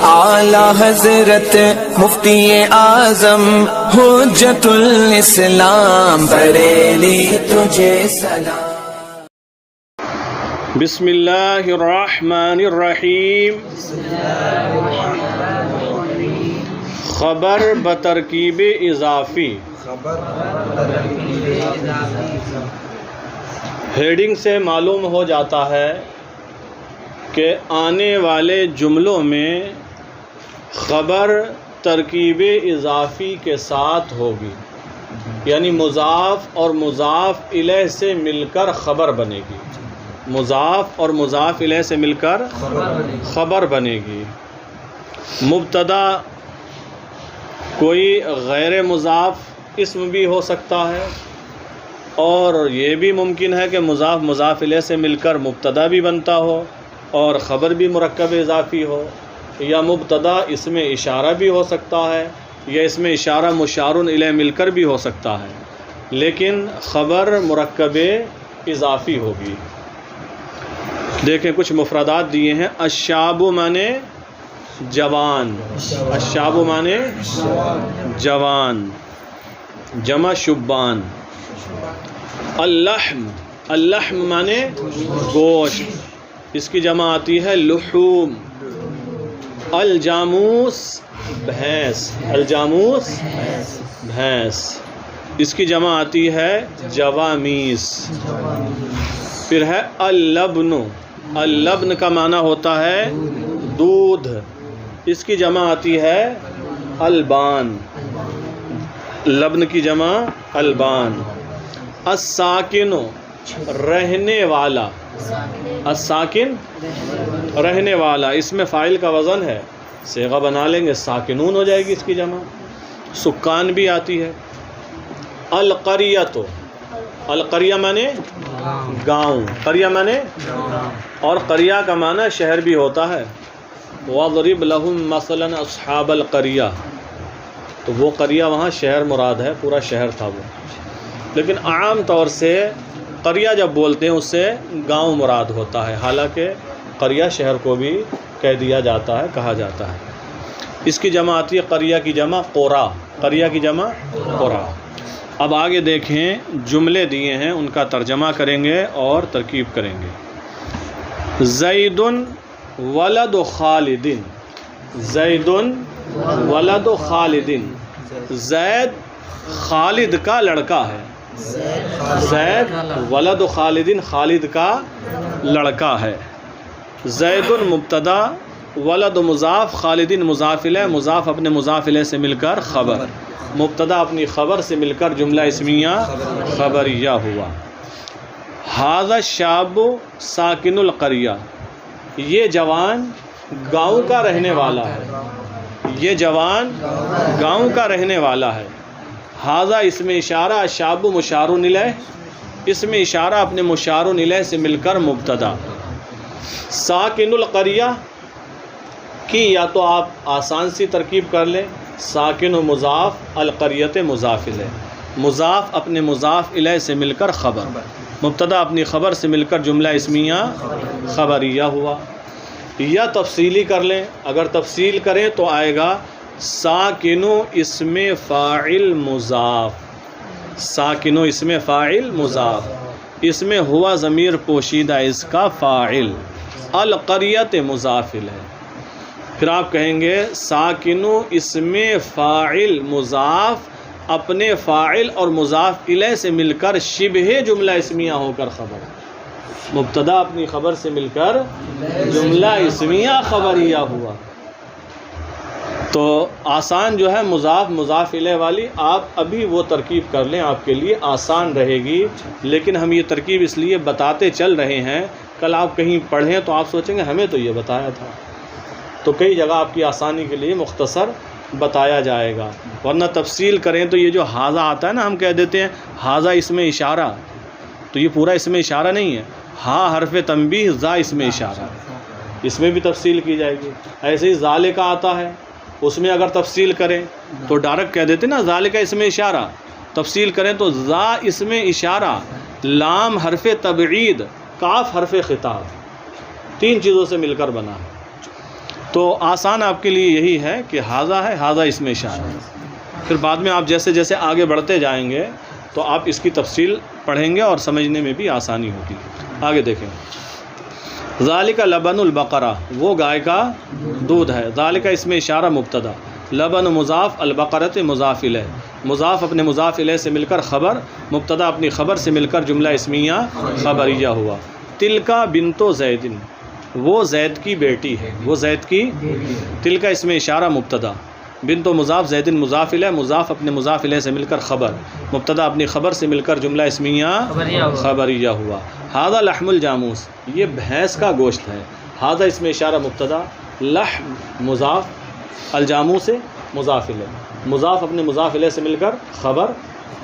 اعلی حضرت مفتی اعظم حجت الاسلام بریلی تجھے سلام۔ بسم اللہ الرحمن الرحیم۔ خبر بترکیب اضافی۔ ہیڈنگ سے معلوم ہو جاتا ہے کہ آنے والے جملوں میں خبر ترکیب اضافی کے ساتھ ہوگی، یعنی مضاف اور مضاف الیہ سے مل کر خبر بنے گی، مضاف اور مضاف الیہ سے مل کر خبر بنے گی۔ مبتدا کوئی غیر مضاف اسم بھی ہو سکتا ہے، اور یہ بھی ممکن ہے کہ مضاف مضاف الیہ سے مل کر مبتدا بھی بنتا ہو اور خبر بھی مرکب اضافی ہو، یا مبتدا اسم اشارہ بھی ہو سکتا ہے، یا اسم اشارہ مشار الیہ مل کر بھی ہو سکتا ہے، لیکن خبر مرکب اضافی ہوگی۔ دیکھیں کچھ مفردات دیے ہیں۔ الشاب مانے جوان، الشاب مانے جوان، جمع شبان۔ اللحم، اللحم مانے گوشت، اس کی جمع آتی ہے لحوم۔ الجاموس بھینس، الجاموس بھینس، اس کی جمع آتی ہے جوامیس۔ پھر ہے اللبن، اللبن کا معنی ہوتا ہے دودھ، اس کی جمع آتی ہے البان، لبن کی جمع البان۔ الساکن رہنے والا، الساکن رہنے والا، اس میں فاعل کا وزن ہے، صیغہ بنا لیں گے ساکنون ہو جائے گی اس کی جمع۔ سکان بھی آتی ہے۔ القریۃ، القریہ مانے گاؤں، قریہ مانے، اور قریہ کا معنی شہر بھی ہوتا ہے۔ وَاضْرِبْ لَهُمْ مَثَلًا أَصْحَابَ الْقَرْيَةِ، تو وہ قریہ وہاں شہر مراد ہے، پورا شہر تھا وہ، لیکن عام طور سے قریہ جب بولتے ہیں اس سے گاؤں مراد ہوتا ہے، حالانکہ قریہ شہر کو بھی کہہ دیا جاتا ہے، کہا جاتا ہے۔ اس کی جمع آتی ہے قریہ کی جمع قرا، قریہ کی جمع قرا۔ اب آگے دیکھیں جملے دیے ہیں، ان کا ترجمہ کریں گے اور ترکیب کریں گے۔ زید ولد خالد، زید ولد خالد، زید خالد کا لڑکا ہے، زید ولد خالد خالد کا لڑکا ہے۔ زید مبتدا، ولد مضاف، خالد مضاف الیہ، مضاف اپنے مضاف الیہ سے مل کر خبر، مبتدا اپنی خبر سے مل کر جملہ اسمیہ خبریہ ہوا۔ ھذا الشاب ساکن القریہ، یہ جوان گاؤں کا رہنے والا ہے، یہ جوان گاؤں کا رہنے والا ہے۔ ھذا اسم اشارہ، الشاب مشار الیہ، اسم اشارہ اپنے مشار الیہ سے مل کر مبتدا۔ ساکن القریہ کی یا تو آپ آسان سی ترکیب کر لیں، ساکن و مضاف، القریۃ مضاف الیہ، مضاف اپنے مضاف الیہ سے مل کر خبر، مبتدا اپنی خبر سے مل کر جملہ اسمیہ خبریہ ہوا۔ یا تفصیلی کر لیں، اگر تفصیل کریں تو آئے گا ساکنو اسم فاعل مضاف، ساکنو اسم فاعل مضاف، اس میں ہوا ضمیر پوشیدہ اس کا فاعل، القریۃ مضاف ہے۔ پھر آپ کہیں گے ساکنو اسم فاعل مضاف اپنے فاعل اور مضاف الیہ سے مل کر شبہ جملہ اسمیہ ہو کر خبر، مبتدا اپنی خبر سے مل کر جملہ اسمیہ خبریہ ہوا۔ تو آسان جو ہے مضاف مضاف الیہ والی، آپ ابھی وہ ترکیب کر لیں، آپ کے لیے آسان رہے گی، لیکن ہم یہ ترکیب اس لیے بتاتے چل رہے ہیں، کل آپ کہیں پڑھیں تو آپ سوچیں گے ہمیں تو یہ بتایا تھا، تو کئی جگہ آپ کی آسانی کے لیے مختصر بتایا جائے گا، ورنہ تفصیل کریں تو یہ جو ھذا آتا ہے نا، ہم کہہ دیتے ہیں ھذا اسم اشارہ، تو یہ پورا اسم اشارہ نہیں ہے، ہاں حرف تنبیہ، ذا اسم اشارہ، اس میں بھی تفصیل کی جائے گی۔ ایسے ہی ذالک آتا ہے، اس میں اگر تفصیل کریں تو ڈائریکٹ کہہ دیتے نا ذالک اسم اشارہ، تفصیل کریں تو ذا اسم اشارہ، لام حرف تبعید، کاف حرف خطاب، تین چیزوں سے مل کر بنا ہے۔ تو آسان آپ کے لیے یہی ہے کہ ہاذا ہے، ہاذا اسم اشارہ ہے. پھر بعد میں آپ جیسے جیسے آگے بڑھتے جائیں گے تو آپ اس کی تفصیل پڑھیں گے اور سمجھنے میں بھی آسانی ہوگی. آگے دیکھیں. ذالک لبن البقرہ، وہ گائے کا دودھ ہے. ذالک اسم اشارہ مبتدا، لبن مضاف، البقرۃ مضاف الیہ، مضاف اپنے مضاف الیہ سے مل کر خبر، مبتدا اپنی خبر سے مل کر جملہ اسمیہ خبریہ ہوا. تلکا بنت زید، وہ زید کی بیٹی ہے، وہ زید کی. تلکا اسم اشارہ مبتدا، بنت مضاف، زید مضاف الیہ، مضاف اپنے مضاف الیہ سے مل کر خبر، مبتدا اپنی خبر سے مل کر جملہ اسمیہ خبریہ ہوا. ھذا لحم الجاموس، یہ بھینس کا گوشت ہے. ھذا اسم اشارہ مبتدا، لحم مضاف، الجاموس مضاف الیہ، مضاف اپنے مضاف الیہ سے مل کر خبر،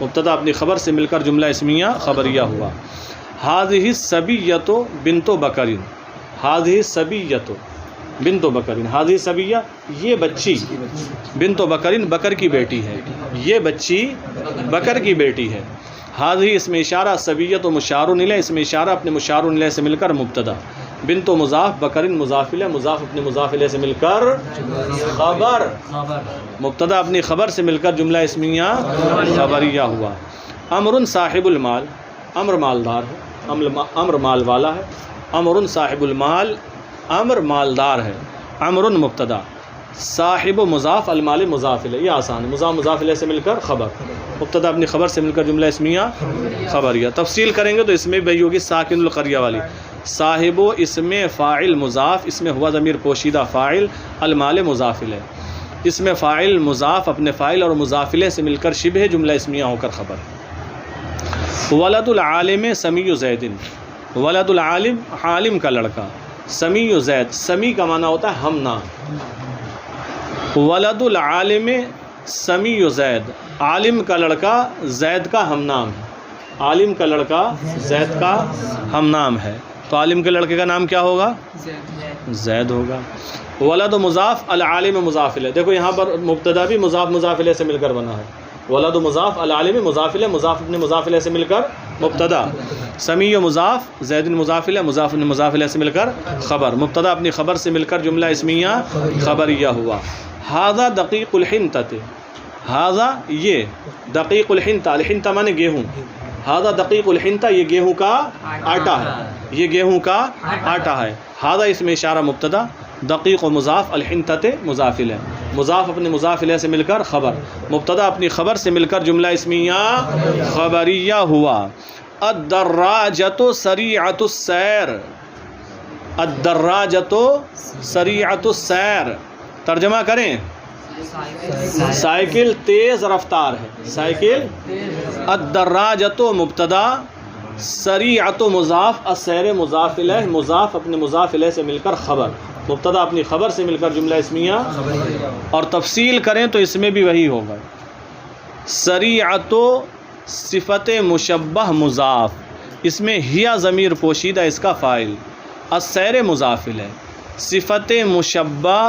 مبتدا اپنی خبر سے مل کر جملہ اسمیہ خبریہ ہوا. ھذہ الصبیۃ بنت بکر، ھذہ الصبیۃ بنت بکر، ھذہ الصبیہ یہ بچی، بنت بکر بکر کی بیٹی ہے، یہ بچی بکر کی بیٹی ہے. ھذہ اسم اشارہ، صبیۃ مشار الیہ، اسم اشارہ اپنے مشار الیہ سے مل کر مبتدا، بنت مضاف، بکر مضاف الیہ، مضاف اپنے مضاف الیہ سے مل کر خبر، مبتدا اپنی خبر سے مل کر جملہ اسمیہ خبریہ ہوا. امر صاحب المال، امر مالدار ہے، امر مال والا ہے. امر صاحب المال، امر مالدار ہے. امر مبتدا، صاحب مضاف، المال مضاف الیہ، یہ آسان ہے. مضاف مضاف الیہ سے مل کر خبر، مبتدا اپنی خبر سے مل کر جملہ اسمیہ خبریہ. تفصیل کریں گے تو اس میں بھی ہوگی ساکن القریہ والی. صاحب اسم فاعل مضاف، اس میں ہوا ضمیر پوشیدہ فاعل، المال مضاف الیہ، اس میں فاعل مضاف اپنے فاعل اور مضاف الیہ سے مل کر شبہ جملہ اسمیہ ہو کر خبر. ولد العالم سمیع زید، ولد العالم عالم کا لڑکا، سمیع زید، سمیع کا معنی ہوتا ہے ہم نام. ولد العالم سمیع زید، عالم کا لڑکا زید کا ہم نام ہے، عالم کا لڑکا زید کا ہم نام ہے. تو عالم کے لڑکے کا نام کیا ہوگا؟ زید ہوگا. ولد مضاف، العالم مضاف الیہ، دیکھو یہاں پر مبتدا بھی مضاف مضاف الیہ سے مل کر بنا ہے. ولد مضاف، العالم مضاف الیہ، مضاف اپنے مضاف الیہ سے مل کر مبتدا، سمیع مضاف، زید مضاف الیہ، مضاف اپنے مضاف الیہ سے مل کر خبر، مبتدا اپنی خبر سے مل کر جملہ اسمیہ خبریہ ہوا. ھذا دقیق الحنطۃ، ھذا یہ، دقیق الحنطہ، الحنطہ مانے گیہوں، ھذا دقیق الحنطہ یہ گیہوں کا آٹا ہے، یہ گیہوں کا آٹا ہے. ھذا اسم اشارہ مبتدا، دقیق و مضاف، الحنطۃ مضاف الیہ، مضاف اپنے مضاف الیہ سے مل کر خبر، مبتدا اپنی خبر سے مل کر جملہ اسمیہ خبریہ ہوا. الدراجۃ سریعۃ السیر، الدراجۃ سریعۃ السیر، ترجمہ کریں، سائیکل تیز رفتار ہے، سائیکل. الدراجۃ مبتدا، سریعۃ مضاف، السیر مضاف الیہ، مضاف اپنے مضاف الیہ سے مل کر خبر، مبتدا اپنی خبر سے مل کر جملہ اسمیہ. اور تفصیل کریں تو اس میں بھی وہی ہوگا. سریعۃ صفت مشبہ مضاف، اس میں ہیا ضمیر پوشیدہ اس کا فاعل، السیر مضاف الیہ، صفت مشبہ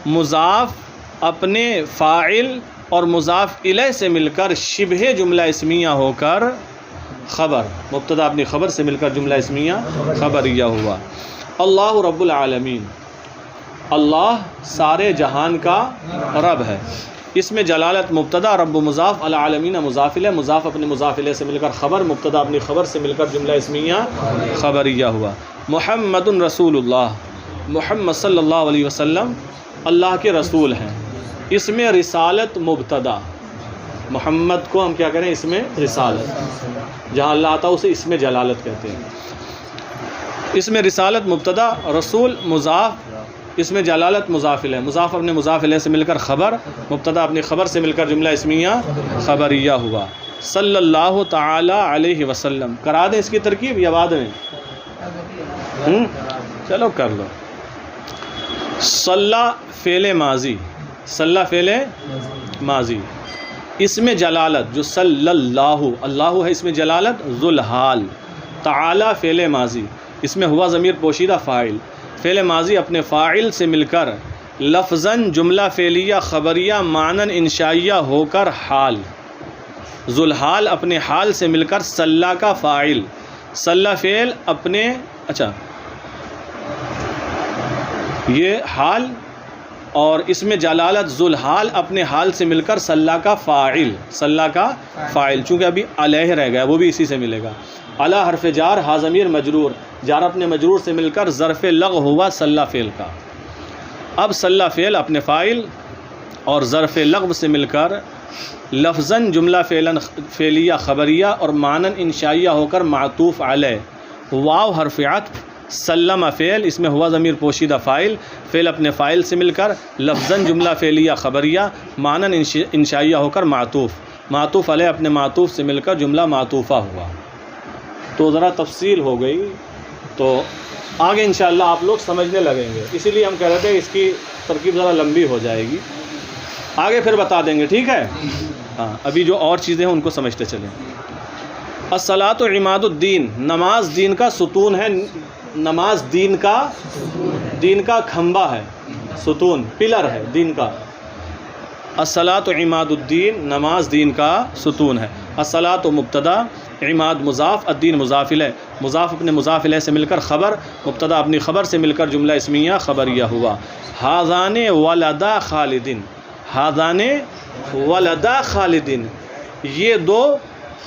مضاف اپنے فاعل اور مضاف الیہ سے مل کر شبہ جملہ اسمیہ ہو کر خبر، مبتدا اپنی خبر سے مل کر جملہ اسمیہ خبریہ ہوا. اللہ رب العالمین، اللہ سارے جہان کا رب ہے. اس میں جلالت مبتدا، رب مضاف، العالمین مضاف الیہ، مضاف اپنے مضاف الیہ سے مل کر خبر، مبتدا اپنی خبر سے مل کر جملہ اسمیہ خبریہ ہوا. محمد رسول اللہ، محمد صلی اللہ علیہ وسلم اللہ کے رسول ہیں. اس میں رسالت مبتدا، محمد کو ہم کیا کریں، اس میں رسالت، جہاں اللہ آتا ہے اسے اس میں جلالت کہتے ہیں. اس میں رسالت مبتدا، رسول مضاف، اس میں جلالت مضاف الیہ، مضاف اپنے مضاف الیہ سے مل کر خبر، مبتدا اپنی خبر سے مل کر جملہ اسمیہ خبریہ ہوا. صلی اللہ تعالی علیہ وسلم، کرا دیں اس کی ترکیب یا بعد میں؟ چلو کر لو. صلی فعل ماضی، صلی فعل ماضی، اس میں جلالت جو صلی اللہ، اللہ ہے اس میں جلالت، ذو الحال. تعالی فعل ماضی، اس میں ہوا ضمیر پوشیدہ فاعل، فعل ماضی اپنے فاعل سے مل کر لفظاً جملہ فعلیہ خبریہ معنن انشائیہ ہو کر حال. ذو الحال اپنے حال سے مل کر صلی کا فاعل، صلی فعل اپنے، اچھا یہ حال اور اس میں جلالت ذوالحال اپنے حال سے مل کر صلی کا فاعل، صلی کا فاعل، چونکہ ابھی علیہ رہ گیا وہ بھی اسی سے ملے گا. علی حرف جار، ہا ضمیر مجرور، جار اپنے مجرور سے مل کر ظرف لغو ہوا صلی فعل کا. اب صلی فعل اپنے فاعل اور ظرف لغو سے مل کر لفظاً جملہ فعلیہ خبریہ اور معناً انشائیہ ہو کر معطوف علیہ. واو حرف عطف، سلم فعل، اس میں ہوا ضمیر پوشیدہ فاعل، فعل اپنے فاعل سے مل کر لفظاً جملہ فعلیہ خبریہ معناً انشائیہ ہو کر معطوف، معطوف علیہ اپنے معطوف سے مل کر جملہ معطوفہ ہوا. تو ذرا تفصیل ہو گئی، تو آگے انشاءاللہ آپ لوگ سمجھنے لگیں گے، اسی لیے ہم کہہ رہے تھے اس کی ترکیب ذرا لمبی ہو جائے گی، آگے پھر بتا دیں گے، ٹھیک ہے؟ ہاں، ابھی جو اور چیزیں ہیں ان کو سمجھتے چلیں. الصلاۃ عماد الدین، نماز دین کا ستون ہے، نماز دین کا کھمبا ہے، ستون پلر ہے دین کا. الصلاۃ عماد الدین، نماز دین کا ستون ہے. الصلاۃ مبتدا، عماد مضاف، الدین مضاف الیہ، مضاف اپنے مضاف الیہ سے مل کر خبر، مبتدا اپنی خبر سے مل کر جملہ اسمیہ خبریہ ہوا. ہاذان ولدا خالدین، ہاذان ولدا خالدین، یہ دو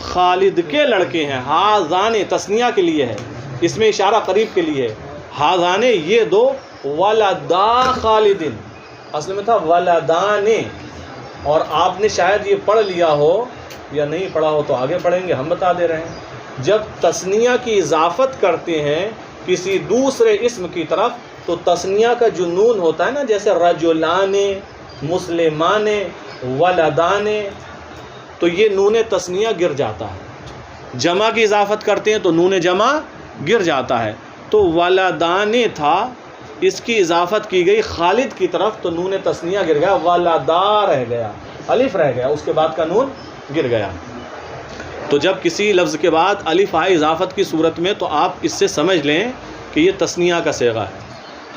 خالد کے لڑکے ہیں. ہاذان تثنیہ کے لیے ہے، اس میں اشارہ قریب کے لیے ہے. ہاذان یہ دو، ولدا خالدین اصل میں تھا ولدان، اور آپ نے شاید یہ پڑھ لیا ہو یا نہیں پڑھا ہو تو آگے پڑھیں گے، ہم بتا دے رہے ہیں. جب تثنیہ کی اضافت کرتے ہیں کسی دوسرے اسم کی طرف تو تثنیہ کا جو نون ہوتا ہے نا، جیسے رجلان، مسلمان، ولدان، تو یہ نون تثنیہ گر جاتا ہے. جمع کی اضافت کرتے ہیں تو نون جمع گر جاتا ہے. تو ولدان تھا، اس کی اضافت کی گئی خالد کی طرف تو نون تثنیہ گر گیا، ولدا رہ گیا، الف رہ گیا، اس کے بعد کا نون گر گیا. تو جب کسی لفظ کے بعد الف آئے اضافت کی صورت میں تو آپ اس سے سمجھ لیں کہ یہ تثنیہ کا صیغہ ہے.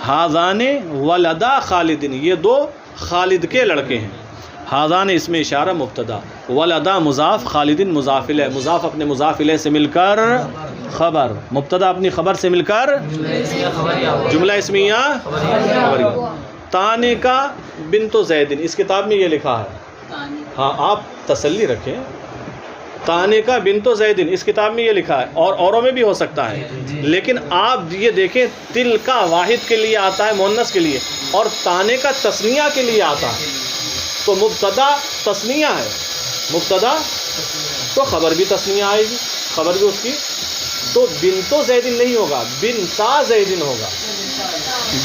ہاذان ولدا خالدین، یہ دو خالد کے لڑکے ہیں. ہاذان اس میں اشارہ مبتدا، ولدا مضاف، خالدین مضاف الیہ، مضاف اپنے مضاف الیہ سے مل کر خبر، مبتدا اپنی خبر سے مل کر جملہ اسمیہ خبریہ. تانے کا بنت زیدن، اس کتاب میں یہ لکھا ہے، ہاں آپ تسلی رکھیں، تانے کا بنت زیدن اس کتاب میں یہ لکھا ہے، اور اوروں میں بھی ہو سکتا ہے، لیکن آپ یہ دیکھیں تل کا واحد کے لیے آتا ہے مؤنث کے لیے، اور تانے کا تثنیہ کے لیے آتا ہے. تو مبتدا تثنیہ ہے، مبتدا تو خبر بھی تثنیہ آئے گی، خبر بھی اس کی، تو بنتو زیدن نہیں ہوگا، بنتا زیدن ہوگا.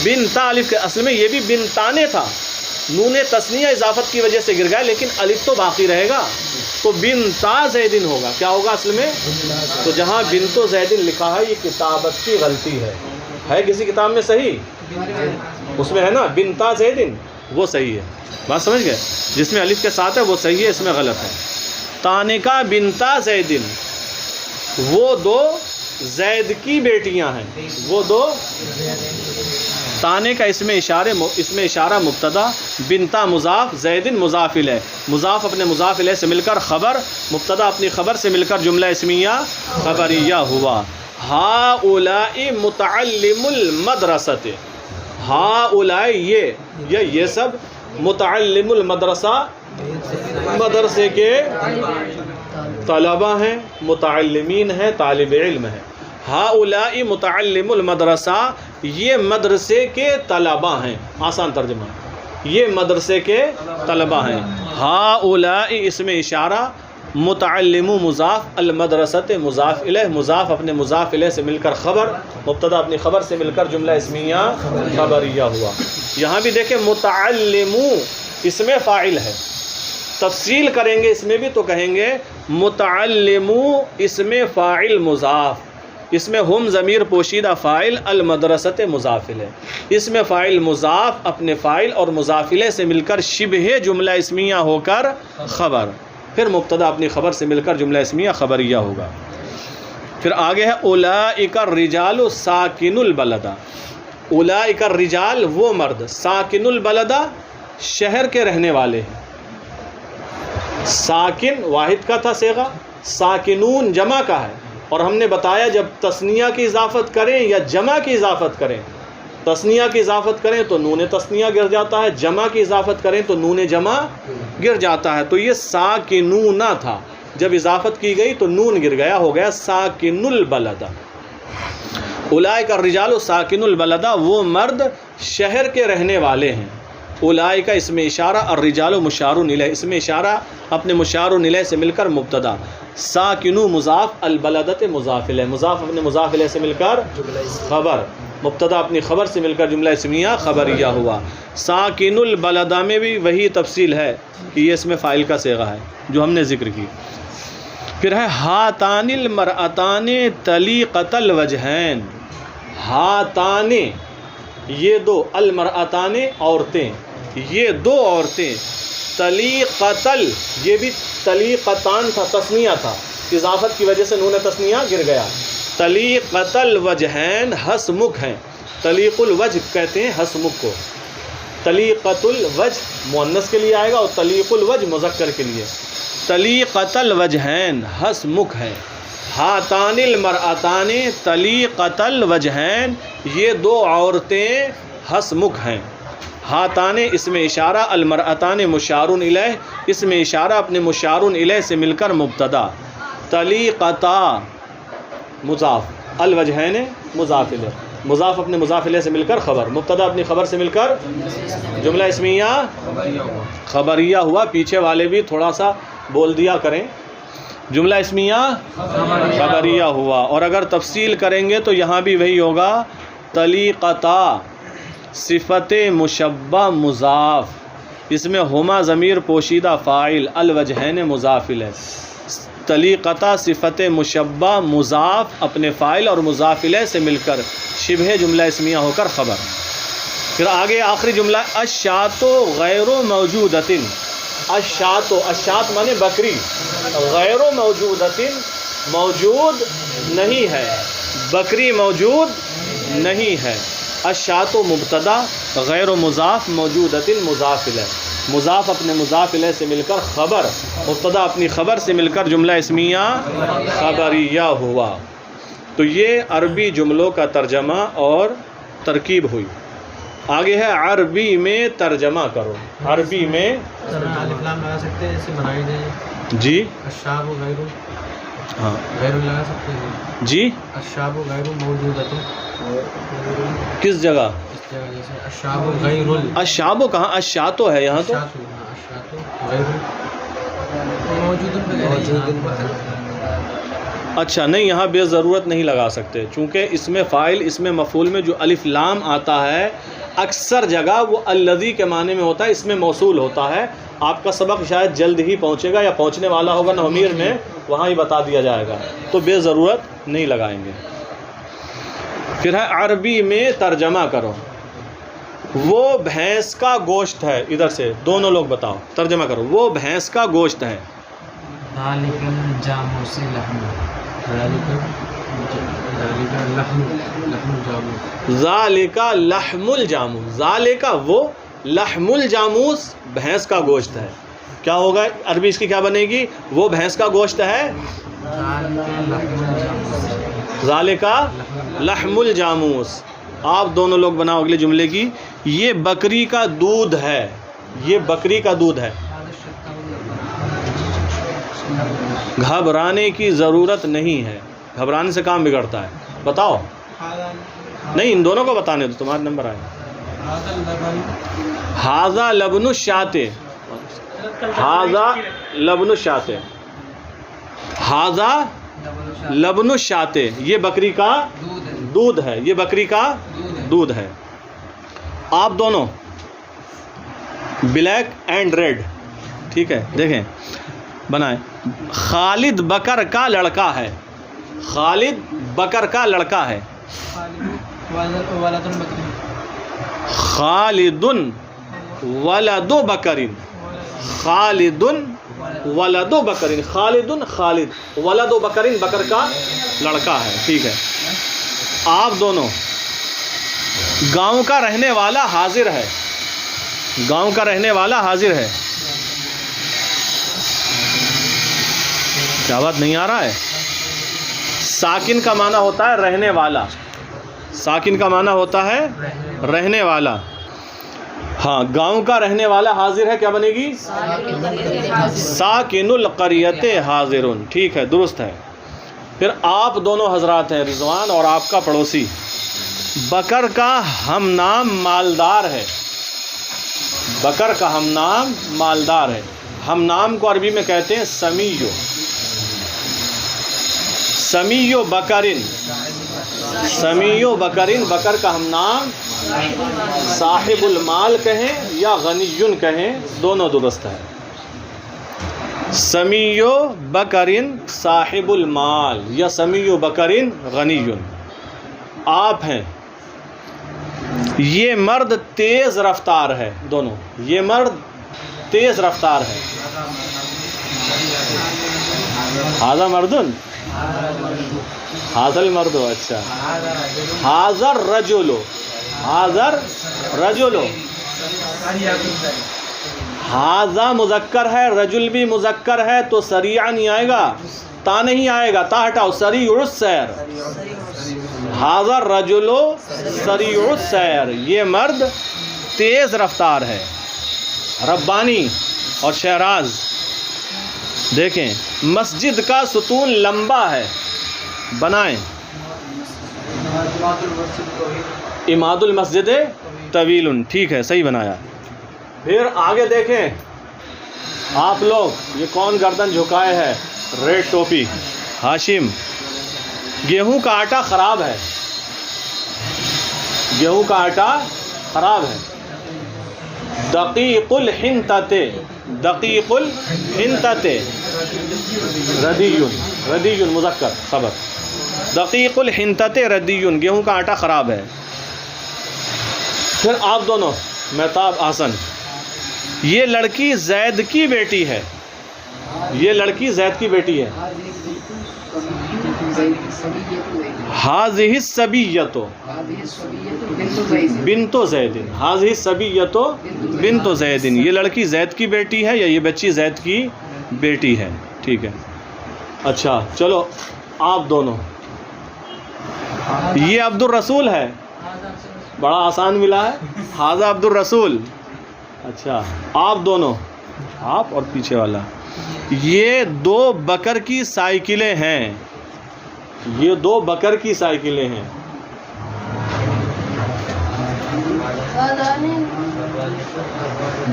بنتا الف کے اصل میں یہ بھی بنتانے تھا، نون تثنیہ اضافت کی وجہ سے گر گیا، لیکن الف تو باقی رہے گا، تو بنتا زیدن ہوگا. کیا ہوگا اصل میں؟ تو جہاں بنتو زیدن لکھا ہے یہ کتابت کی غلطی ہے کسی کتاب میں صحیح، اس میں ہے نا بنتا زیدن، وہ صحیح ہے. بات سمجھ گئے؟ جس میں الف کے ساتھ ہے وہ صحیح ہے، اس میں غلط ہے. تانکا بنتا زیدن، وہ دو زید کی بیٹیاں ہیں، وہ دو. تانے کا اس میں اشارہ مبتدا، بنتا مضاف، زیدن مضاف الیہ، مضاف اپنے مضاف الیہ سے مل کر خبر، مبتدا اپنی خبر سے مل کر جملہ اسمیہ خبریہ ہوا. ہؤلاء متعلم المدرسۃ، ہؤلاء یہ سب متعلم المدرسہ، مدرسے کے طلبہ ہیں، متعلمین ہیں، طالب علم ہیں. ہؤلاء متعلم المدرسہ، یہ مدرسے کے طلبہ ہیں، آسان ترجمہ، یہ مدرسے کے طلبہ ہیں. ہؤلاء اس میں اشارہ، متعلم مضاف، المدرسۃ مضاف الیہ، مضاف اپنے مضاف الیہ سے مل کر خبر، مبتدا اپنی خبر سے مل کر جملہ اسمیہ خبریہ ہوا. یہاں بھی دیکھیں متعلم اس میں فاعل ہے، تفصیل کریں گے اس میں بھی تو کہیں گے متعلم اس میں فاعل مضاف، اس میں ہم ضمیر پوشیدہ فاعل، المدرسۃ مضاف الیہ، اس میں فاعل مضاف اپنے فاعل اور مضاف الیہ سے مل کر شبہ جملہ اسمیہ ہو کر خبر، پھر مبتدا اپنی خبر سے مل کر جملہ اسمیہ خبریہ ہوگا. پھر آگے ہے اولئک الرجال ساکن البلد، اولئک الرجال وہ مرد، ساکن البلد شہر کے رہنے والے ہیں. ساکن واحد کا تھا صیغہ، ساکنون جمع کا ہے، اور ہم نے بتایا جب تثنیہ کی اضافت کریں یا جمع کی اضافت کریں تثنیہ کی اضافت کریں تو نون تثنیہ گر جاتا ہے، جمع کی اضافت کریں تو نون جمع گر جاتا ہے. تو یہ ساکنون تھا، جب اضافت کی گئی تو نون گر گیا، ہو گیا ساکن البلد. اولئک الرجال ساکن البلد، وہ مرد شہر کے رہنے والے ہیں. اولئک اس میں اشارہ، الرجال مشار الیہ، اس میں اشارہ اپنے مشار الیہ سے مل کر مبتدا، ساکنو مضاف، البلدت مضاف الیہ، مضاف اپنے مضاف الیہ سے مل کر خبر، مبتدا اپنی خبر سے مل کر جملہ اسمیہ خبریہ ہوا. ساکن البلدہ میں بھی وہی تفصیل ہے کہ یہ اس میں فاعل کا صیغہ ہے جو ہم نے ذکر کی. پھر ہے ہاتان المرأتان طلیقۃ الوجہین. ہاتان یہ دو، المرأتان عورتیں، یہ دو عورتیں، طلیقۃ، یہ بھی طلیقتان تھا، تثنیہ تھا، اضافت کی وجہ سے نون تثنیہ گر گیا. طلیقۃ الوجہین حسمک ہیں. طلیق الوجہ کہتے ہیں حسمک کو. طلیقۃ الوجہ مؤنث کے لیے آئے گا اور طلیق الوجہ مذکر کے لیے. طلیقۃ الوجہین حسمک ہیں. ہاتان المرأتان طلیقۃ الوجہین، یہ دو عورتیں حسمک ہیں. ہاتان اس میں اشارہ، المرأتان مشار الیہ، اس میں اشارہ اپنے مشار الیہ سے مل کر مبتدا، طلیقتا مضاف، الوجہین مضاف الیہ، مضاف اپنے مضاف الیہ سے مل کر خبر، مبتدا اپنی خبر سے مل کر جملہ اسمیہ خبریہ ہوا. پیچھے والے بھی تھوڑا سا بول دیا کریں، جملہ اسمیہ خبریہ ہوا. اور اگر تفصیل کریں گے تو یہاں بھی وہی ہوگا، طلیقتا صفت مشبہ مضاف، اس میں ہما ضمیر پوشیدہ فاعل، الوجہین مضاف الیہ. طلیقتا صفت مشبہ مضاف اپنے فاعل اور مضاف الیہ سے مل کر شبہ جملہ اسمیہ ہو کر خبر. پھر آگے آخری جملہ، الشاۃ غیر موجودۃ. الشاۃ، الشاۃ مانے بکری، غیر موجودۃ موجود نہیں ہے، بکری موجود نہیں ہے. الشاۃ مبتدا، غیر مضاف، موجودۃ مضاف الیہ، مضاف اپنے مضاف الیہ سے مل کر خبر، مبتدا اپنی خبر سے مل کر جملہ اسمیہ خبریہ ہوا. تو یہ عربی جملوں کا ترجمہ اور ترکیب ہوئی. آگے ہے عربی میں ترجمہ کرو. عربی میں الف لام لگا سکتے ہیں، اسے بنائی جائے. جی الشاب غیر، ہاں غیر لگا سکتے ہیں. جی الشاب غیر موجودۃ، کس جگہ؟ اس جگہ جیسے الشاب غیر، الشاب کہاں؟ الشاتو ہے یہاں تو. الشات غیر موجود. اچھا نہیں، یہاں بے ضرورت نہیں لگا سکتے، چونکہ اس میں فاعل، اس میں مفعول میں جو الف لام آتا ہے اکثر جگہ وہ الذی کے معنی میں ہوتا ہے، اس میں موصول ہوتا ہے. آپ کا سبق شاید جلد ہی پہنچے گا یا پہنچنے والا ہوگا نومیر میں، وہاں ہی بتا دیا جائے گا، تو بے ضرورت نہیں لگائیں گے. پھر ہے عربی میں ترجمہ کرو. وہ بھینس کا گوشت ہے، ادھر سے دونوں لوگ بتاؤ، ترجمہ کرو. وہ بھینس کا گوشت ہے. ذالک الجاموس لحم، ذالک لحم الجاموس، ذالک وہ، لحم الجاموس بھینس کا گوشت ہے. کیا ہوگا عربی اس کی کیا بنے گی؟ وہ بھینس کا گوشت ہے، ذالک لحم الجاموس. آپ دونوں لوگ بناؤ اگلے جملے کی. یہ بکری کا دودھ ہے، یہ بکری کا دودھ ہے. گھبرانے کی ضرورت نہیں ہے، گھبرانے سے کام بگڑتا ہے. بتاؤ. نہیں، ان دونوں کو بتانے تو تمہارا نمبر آئے. ہاذا لبن الشاۃ، ہاذا لبن الشاۃ، ہاذا لبن الشاۃ، یہ بکری کا دودھ ہے، یہ بکری کا دودھ ہے. آپ دونوں بلیک اینڈ ریڈ، ٹھیک ہے، دیکھیں بنائیں. خالد بکر کا لڑکا ہے، خالد بکر کا لڑکا ہے. خالد ولد بکر، خالد ولد بکر، خالد خالد، ولد بکر بکر کا لڑکا ہے. ٹھیک ہے. آپ دونوں، گاؤں کا رہنے والا حاضر ہے، گاؤں کا رہنے والا حاضر ہے. کیا بات نہیں آ رہا ہے؟ ساکن کا معنی ہوتا ہے رہنے والا، ساکن کا معنی ہوتا ہے رہنے والا. ہاں گاؤں کا رہنے والا حاضر ہے, کیا بنے گی؟ ساکن القریت حاضرن. ٹھیک ہے, درست ہے. پھر آپ دونوں حضرات ہیں رضوان اور آپ کا پڑوسی. بکر کا ہم نام مالدار ہے. بکر کا ہم نام مالدار ہے. ہم نام کو عربی میں کہتے ہیں سمیو. سمیو بکرن. سمیو بکرن, بکر کا ہم نام. صاحب المال کہیں یا غنیون کہیں, دونوں درست ہے. سمیو بکرن صاحب المال یا سمیو بکرن غنیون. آپ ہیں. یہ مرد تیز رفتار ہے. دونوں, یہ مرد تیز رفتار ہے. ہاذا مردن, حاضر مرد ہو. اچھا, حاضر رجلو. حاضر رجلو. حاضا مذکر ہے, رجل بھی مذکر ہے, تو سریع نہیں آئے گا, تا نہیں آئے گا, تا ہٹاؤ. سریع السیر. حاضر رجلو سریع السیر. یہ مرد تیز رفتار ہے. ربانی اور شہراز دیکھیں, مسجد کا ستون لمبا ہے, بنائیں. اماد المسجد طویل. ٹھیک ہے, صحیح بنایا. پھر آگے دیکھیں آپ لوگ, یہ کون گردن جھکائے ہے؟ ریڈ ٹوپی ہاشم. گیہوں کا آٹا خراب ہے. گیہوں کا آٹا خراب ہے. دقیق الحنطۃ. دقیق الحنطۃ ردیٌ. ردیٌ مذکر خبر. دقیق الحنطۃ ردیٌ, گیہوں کا آٹا خراب ہے. پھر آپ دونوں مہتاب حسن, یہ لڑکی زید کی بیٹی ہے. یہ لڑکی زید کی بیٹی ہے. ہاذہ الصبیۃ بنت زید. ہاذہ الصبیۃ بنت زید, یہ لڑکی زید کی بیٹی ہے یا یہ بچی زید کی بیٹی ہے. ٹھیک ہے. اچھا چلو آپ دونوں, یہ عبد الرسول ہے. بڑا آسان ملا ہے. ہاذا عبد الرسول. اچھا آپ دونوں, آپ اور پیچھے والا, یہ دو بکر کی سائیکلیں ہیں. یہ دو بکر کی سائیکلیں ہیں.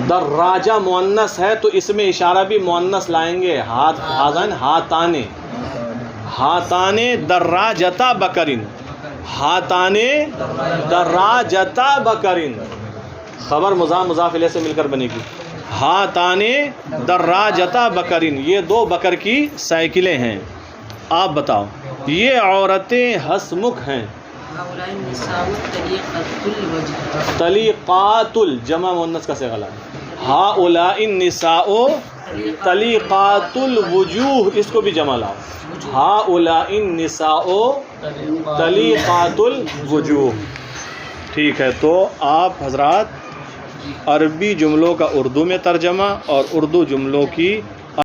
دراجہ مؤنث ہے تو اس میں اشارہ بھی مؤنث لائیں گے. ہاتھان ہاتانے. ہاتانے دراجتا بکرین. ہاتانے دراجتا بکرین, خبر مضاف مضاف الیہ سے مل کر بنے گی. ہاتانے دراجتا بکرین, یہ دو بکر کی سائیکلیں ہیں. آپ بتاؤ, یہ عورتیں ہسمکھ ہیں. طلیقات الجمع مؤنث کا صیغہ ہے. ہؤلاء النساء طلیقات الوجوہ, اس کو بھی جمع لاؤ. ہؤلاء النساء طلیقات الوجوہ. ٹھیک ہے, تو آپ حضرات عربی جملوں کا اردو میں ترجمہ اور اردو جملوں کی